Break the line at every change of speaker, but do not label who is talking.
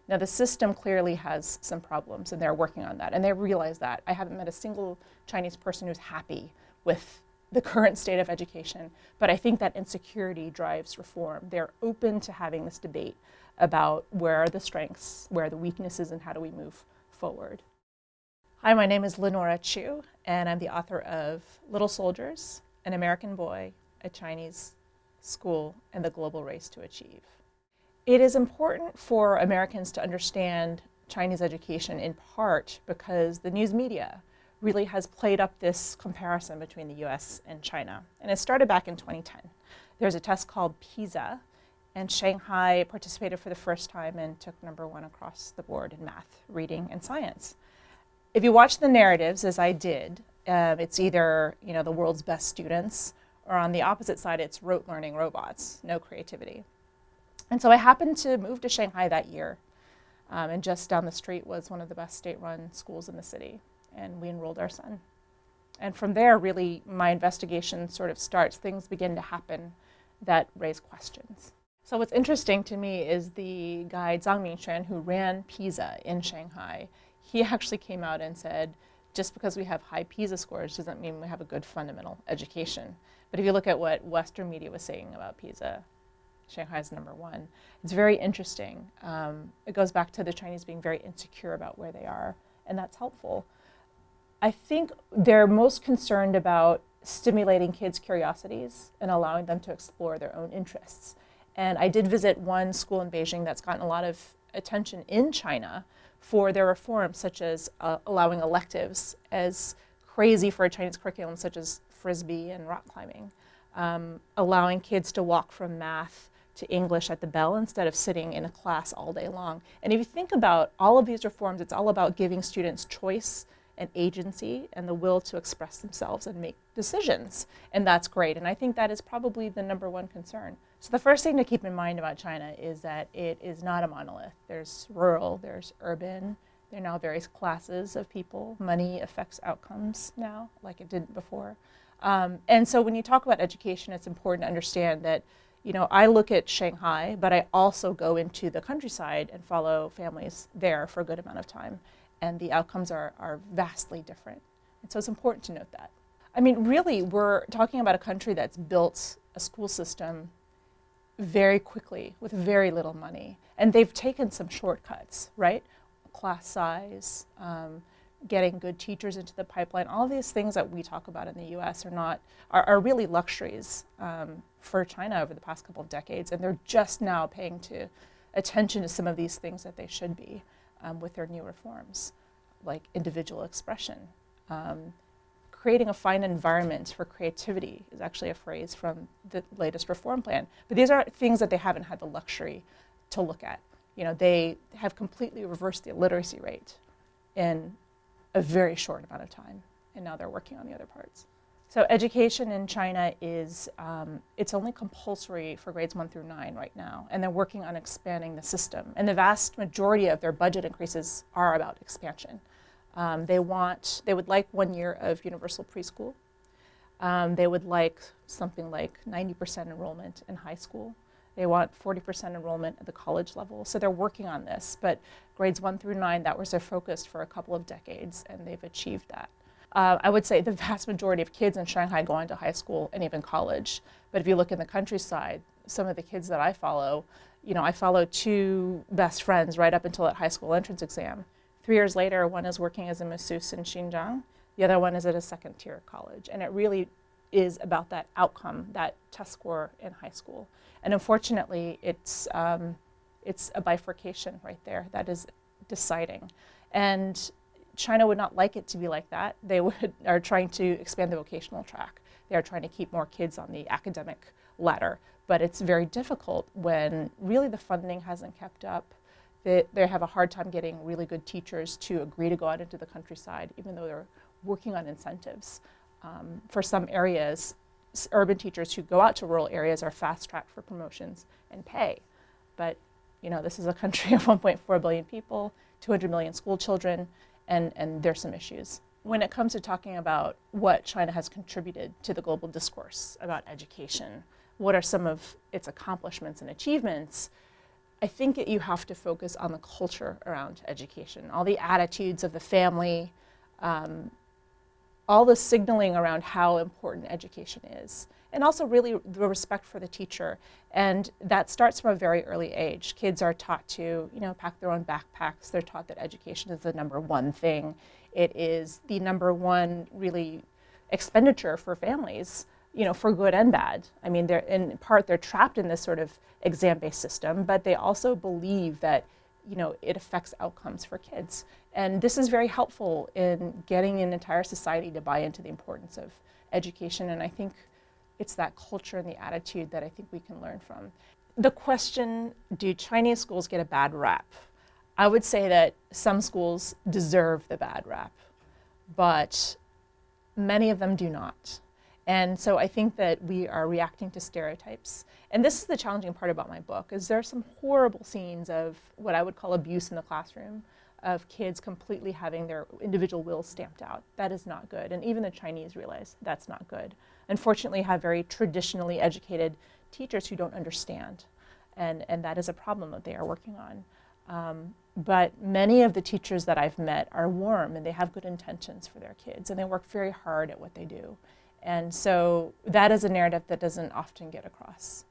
Now, the system clearly has some problems, and they're working on that, and they realize that. I haven't met a single Chinese person who's happy with the current state of education, but I think that insecurity drives reform. They're open to having this debate about where are the strengths, where are the weaknesses, and how do we move forward. Hi, my name is Lenora Chu, and I'm the author of Little Soldiers, An American Boy, a Chinese School, and the Global Race to Achieve. It is important for Americans to understand Chinese education in part because the news media really has played up this comparison between the US and China. And it started back in 2010. There's a test called PISA, and Shanghai participated for the first time and took #1 across the board in math, reading, and science. If you watch the narratives, as I did, it's either the world's best students, or on the opposite side, it's rote learning robots, no creativity. And so I happened to move to Shanghai that year, and just down the street was one of the best state-run schools in the city, and we enrolled our son. And from there, really, my investigation sort of starts. Things begin to happen that raise questions. So what's interesting to me is the guy Zhang Mingquan, who ran PISA in Shanghai. He actually came out and said, just because we have high PISA scores doesn't mean we have a good fundamental education. But if you look at what Western media was saying about PISA, Shanghai is #1. It's very interesting. It goes back to the Chinese being very insecure about where they are, and that's helpful. I think they're most concerned about stimulating kids' curiosities and allowing them to explore their own interests. And I did visit one school in Beijing that's gotten a lot of attention in China for their reforms, such as allowing electives as crazy for a Chinese curriculum, such as Frisbee and rock climbing, allowing kids to walk from math to English at the bell instead of sitting in a class all day long. And if you think about all of these reforms, it's all about giving students choice and agency and the will to express themselves and make decisions. And that's great. And I think that is probably the #1 concern. So the first thing to keep in mind about China is that it is not a monolith. There's rural, there's urban, there are now various classes of people. Money affects outcomes now, like it didn't before. And so when you talk about education, it's important to understand that I look at Shanghai, but I also go into the countryside and follow families there for a good amount of time. And the outcomes are vastly different. And so it's important to note that. I mean, really, we're talking about a country that's built a school system very quickly with very little money. And they've taken some shortcuts, right? Class size, getting good teachers into the pipeline. All of these things that we talk about in the US are really luxuries for China over the past couple of decades. And they're just now paying attention to some of these things that they should be with their new reforms, like individual expression. Creating a fine environment for creativity is actually a phrase from the latest reform plan. But these are things that they haven't had the luxury to look at. They have completely reversed the illiteracy rate in a very short amount of time, and now they're working on the other parts. So education in China is, it's only compulsory for grades 1 through 9 right now, and they're working on expanding the system. And the vast majority of their budget increases are about expansion. They would like 1 year of universal preschool. They would like something like 90% enrollment in high school. They want 40% enrollment at the college level. So they're working on this, but grades 1 through 9, that was their focus for a couple of decades, and they've achieved that. I would say the vast majority of kids in Shanghai go on to high school and even college. But if you look in the countryside, some of the kids that I follow, I follow 2 best friends right up until that high school entrance exam. 3 years later, one is working as a masseuse in Xinjiang. The other one is at a second-tier college. And it really is about that outcome, that test score in high school. And unfortunately, it's a bifurcation right there that is deciding. And China would not like it to be like that. They are trying to expand the vocational track. They are trying to keep more kids on the academic ladder. But it's very difficult when really the funding hasn't kept up. They have a hard time getting really good teachers to agree to go out into the countryside, even though they're working on incentives. For some areas, urban teachers who go out to rural areas are fast-tracked for promotions and pay. But this is a country of 1.4 billion people, 200 million school children, and there's some issues. When it comes to talking about what China has contributed to the global discourse about education, what are some of its accomplishments and achievements, I think that you have to focus on the culture around education, all the attitudes of the family, all the signaling around how important education is, and also really the respect for the teacher. And that starts from a very early age. Kids are taught to, pack their own backpacks. They're taught that education is the number one thing. It is the number one really expenditure for families, for good and bad. I mean, they're trapped in this sort of exam-based system, but they also believe that, it affects outcomes for kids. And this is very helpful in getting an entire society to buy into the importance of education. And I think it's that culture and the attitude that I think we can learn from. The question, do Chinese schools get a bad rap? I would say that some schools deserve the bad rap, but many of them do not. And so I think that we are reacting to stereotypes. And this is the challenging part about my book, is there are some horrible scenes of what I would call abuse in the classroom, of kids completely having their individual wills stamped out. That is not good. And even the Chinese realize that's not good. Unfortunately, have very traditionally educated teachers who don't understand. And that is a problem that they are working on. But many of the teachers that I've met are warm and they have good intentions for their kids and they work very hard at what they do. And so that is a narrative that doesn't often get across.